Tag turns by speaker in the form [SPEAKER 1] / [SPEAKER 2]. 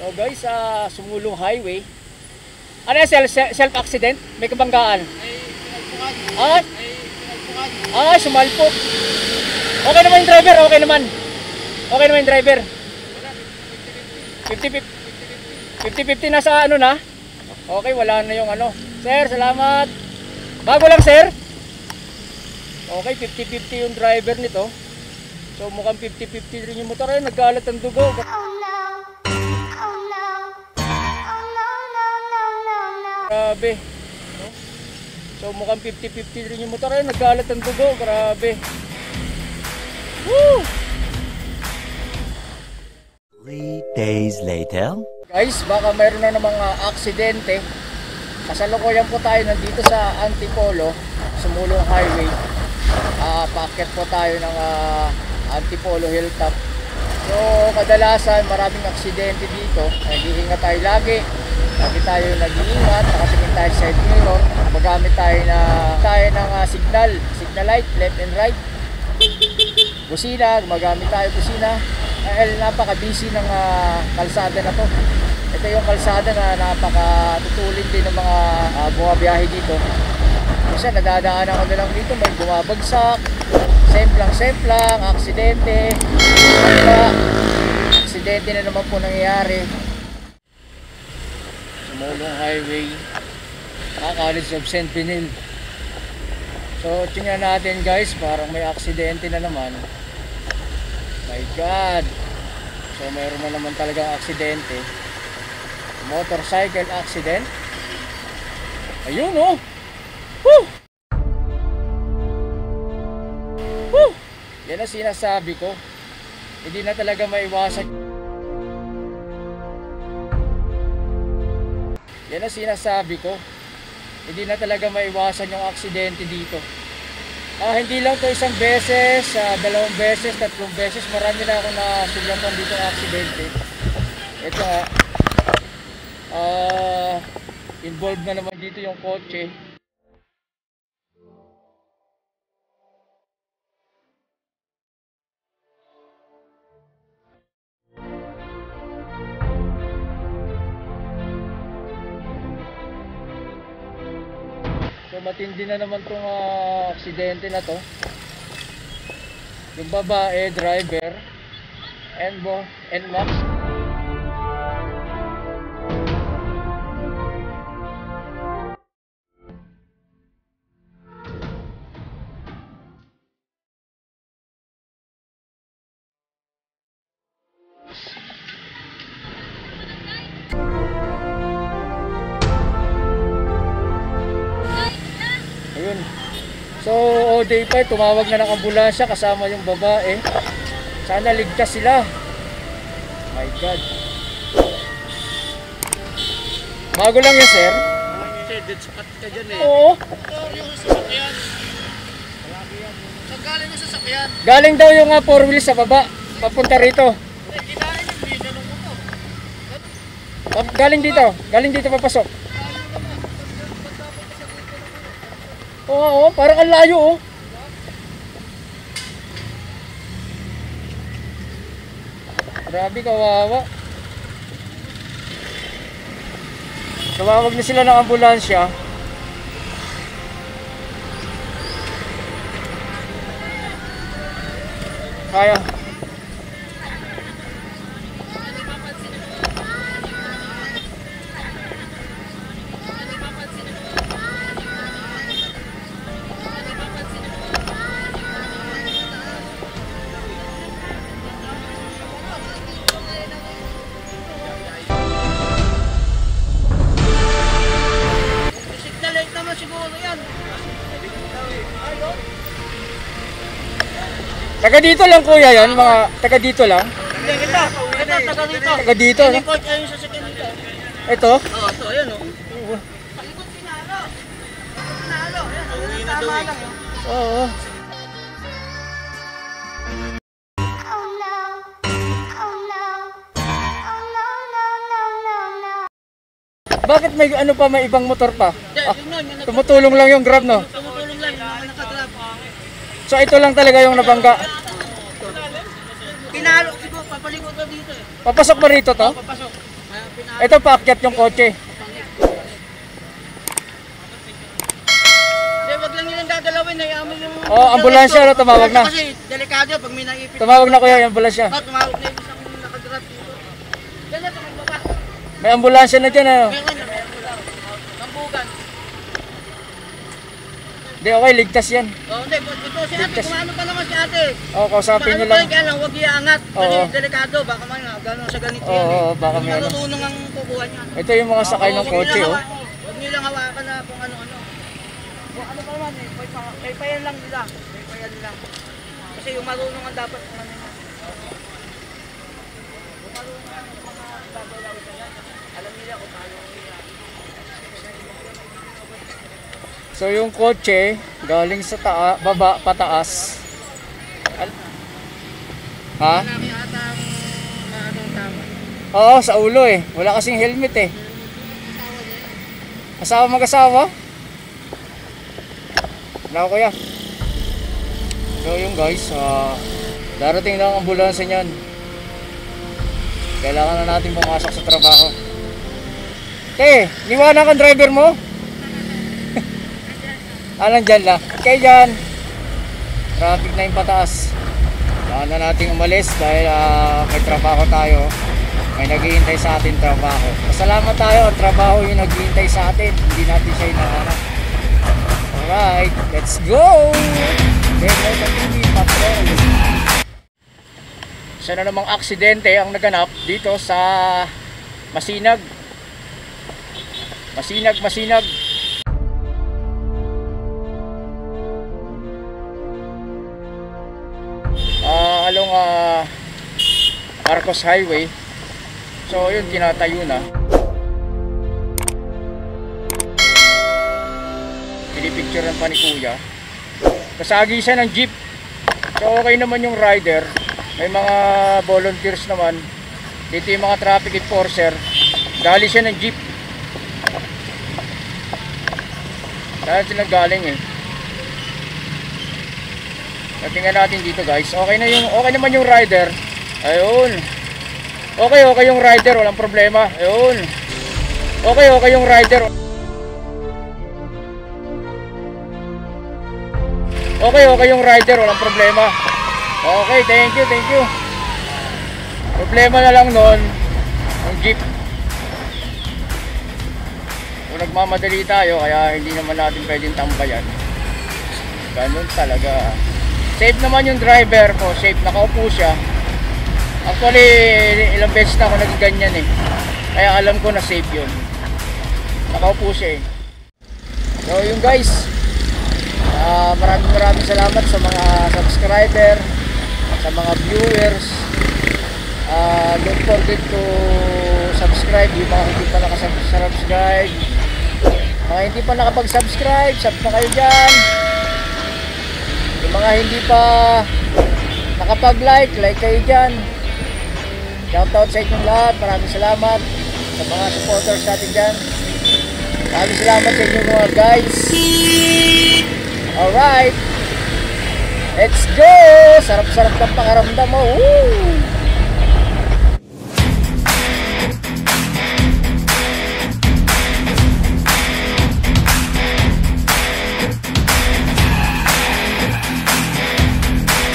[SPEAKER 1] So guys, sa Sumulong Highway. Ano yan? Self-accident? May kabanggaan? Ay, pinagpukan. Sumalpok. Okay naman yung driver, okay naman. Okay naman yung driver. 50-50 na sa ano na. Okay, wala na yung ano. Sir, salamat. Bago lang, sir. Okay, 50-50 yung driver nito. So mukhang 50-50 rin yung motor. Ayun, nagkalat ang dugo. Grabe. So mukhang 50-50 rin yung motor. Ayun, nagkalat ang dugo. Grabe. Woo!
[SPEAKER 2] 3 days later.
[SPEAKER 1] Guys, baka mayroon na namang aksidente. Kasalukuyan po tayo nandito sa Antipolo, Sumulong Highway. Paakyat po tayo ng Antipolo Hilltop. So kadalasan maraming aksidente dito. Nag-iingat tayo lagi. Lagi tayo nag-iingat, nakatingin tayo sa side mirror. Magamit tayo ng signal light, left and right. Busina, gumagamit tayo busina. Dahil napaka-busy ng kalsada na to. Ito yung kalsada na napaka-tutulin din ng mga bumabiyahe dito. Kasi nadadaanan ko na lang dito, may bumabagsak, semplang, aksidente, aksidente na naman po nangyayari. Sumulong Highway, College of St. Benil. So tingnan natin guys, parang may aksidente na naman. My God! So mayroon na naman talagang aksidente. Motorcycle accident. Ayun oh! Woo! Woo! Yan ang sinasabi ko. Hindi na talaga maiwasan. Yan ang sinasabi ko. Hindi na talaga maiwasan yung aksidente dito. Hindi lang to isang beses, dalawang beses, tatlong beses. Marami na akong nasugatan dito ng aksidente. Ito nga. Involved na naman dito yung kotse. So matindi na naman tong aksidente na to. Yung babae, driver, and Max. Ayun. So, day pa, tumawag na ng ambulansya kasama yung babae. Sana ligtas sila. My God. Bago lang yan, sir.
[SPEAKER 3] Dead spot ka dyan eh.
[SPEAKER 1] Oo.
[SPEAKER 3] Yung sasakyan. Saan galing yung sasakyan?
[SPEAKER 1] Galing daw yung 4 wheels sa baba. Papunta rito.
[SPEAKER 3] Kinain yung video ng motor.
[SPEAKER 1] Galing dito. Galing dito papasok. Oo, parang ang layo oh. Grabe, kawawa. Tumawag na sila ng ambulansya. Kaya. Taga dito lang kuya yan, mga taga dito lang.
[SPEAKER 3] Hindi, ito, taga dito.
[SPEAKER 1] Taga dito, no?
[SPEAKER 3] Ayun sa second dito.
[SPEAKER 1] Ito?
[SPEAKER 3] Oo, ito, ayan o. Pinalo. Ayan, tama lang yun.
[SPEAKER 1] Oo. Bakit may ano pa, may ibang motor pa? Tumutulong lang yung Grab, no?
[SPEAKER 3] Tumutulong lang, yung nakagrab.
[SPEAKER 1] So ito lang talaga yung nabangga.
[SPEAKER 3] Pinalo, siguro, papalikot ka dito eh.
[SPEAKER 1] Papasok ba rito to?
[SPEAKER 3] Papasok.
[SPEAKER 1] Ito paakyat yung kotse.
[SPEAKER 3] Hindi, wag lang yun ang gagalawin. Hayaan mo yung...
[SPEAKER 1] Oh, ambulansya na, tumawag na.
[SPEAKER 3] Kasi delikado pag may naipit.
[SPEAKER 1] Tumawag na kuya, yung ambulansya.
[SPEAKER 3] Tumawag na yung isang nakagrab dito. Ganyan, magbaba.
[SPEAKER 1] May ambulansya na dyan ano.
[SPEAKER 3] Meron na, meron na. Nambugan.
[SPEAKER 1] Hindi, okay, ligtas yan.
[SPEAKER 3] Oh, hindi, ito si ate,
[SPEAKER 1] Ligtas.
[SPEAKER 3] kumano pa naman si ate.
[SPEAKER 1] Oh, kausapin nyo
[SPEAKER 3] Paano
[SPEAKER 1] lang.
[SPEAKER 3] pa kaya lang, huwag iaangat. Kasi
[SPEAKER 1] Oo.
[SPEAKER 3] delikado, baka man gano'n sa ganito
[SPEAKER 1] Oo,
[SPEAKER 3] yan.
[SPEAKER 1] oo, baka may ano.
[SPEAKER 3] Marunong ang kukuha niya.
[SPEAKER 1] Ito yung mga sakay ng kotse oh.
[SPEAKER 3] Huwag niyo lang hawakan na kung ano-ano. Kung ano pa naman eh, paypayan lang nila. Paypayan lang. Kasi yung marunong ang dapat kung ano yan. Yung marunong ang mga gagawin sa yan. Alam nila kung paano nila.
[SPEAKER 1] So yung kotse galing sa baba pataas. Ha?
[SPEAKER 3] Marami ata ang maanong tama.
[SPEAKER 1] Oo, sa ulo eh. Wala kasing helmet eh. Asawa mag-asawa? Wala ko kuya. So yung guys, darating lang ang ambulansya niyan. Kailangan na natin pumasok sa trabaho. Niwanan kang driver mo? Nandyan lang. Okay dyan. Traffic na yung pataas. Kailangan na natin umalis dahil may trabaho tayo. May naghihintay sa atin trabaho. Pasalamat tayo, ang trabaho yung naghihintay sa atin. Hindi natin siya hinahanap. Alright, let's go! Isa na namang aksidente ang naganap dito sa Masinag. Masinag. Along Marcos Highway. So yun, tinatayo na. Pinipicturean pa ni kuya. Kasagi siya ng jeep. So okay naman yung rider. May mga volunteers naman. Dito yung mga traffic enforcer. Dali siya ng jeep. Dahil sila galing eh. Tingnan natin dito guys. Okay naman yung rider. Ayun. Okay yung rider, walang problema. Ayun. Okay yung rider. Okay yung rider, walang problema. Okay, thank you. Problema na lang nun yung jeep. Kung nagmamadali tayo, kaya hindi naman natin pwedeng tambayan. Ganun talaga. Safe naman yung driver ko, safe, nakaupo siya. Actually, ilang beses na ako naging ganyan eh. Kaya alam ko na safe yun. Nakaupo siya eh. So yun guys, maraming salamat sa mga subscriber, sa mga viewers. Don't forget to subscribe, yung mga hindi pa nakasubscribe. Mga hindi pa nakapag-subscribe, sub na kayo dyan. Yung mga hindi pa nakapag-like, like kayo dyan. Shoutout sa inyong lahat. Maraming salamat sa mga supporters natin dyan. Maraming salamat sa inyong mga guys. Alright, let's go! Sarap-sarap ng pakaramdam mo. Woo!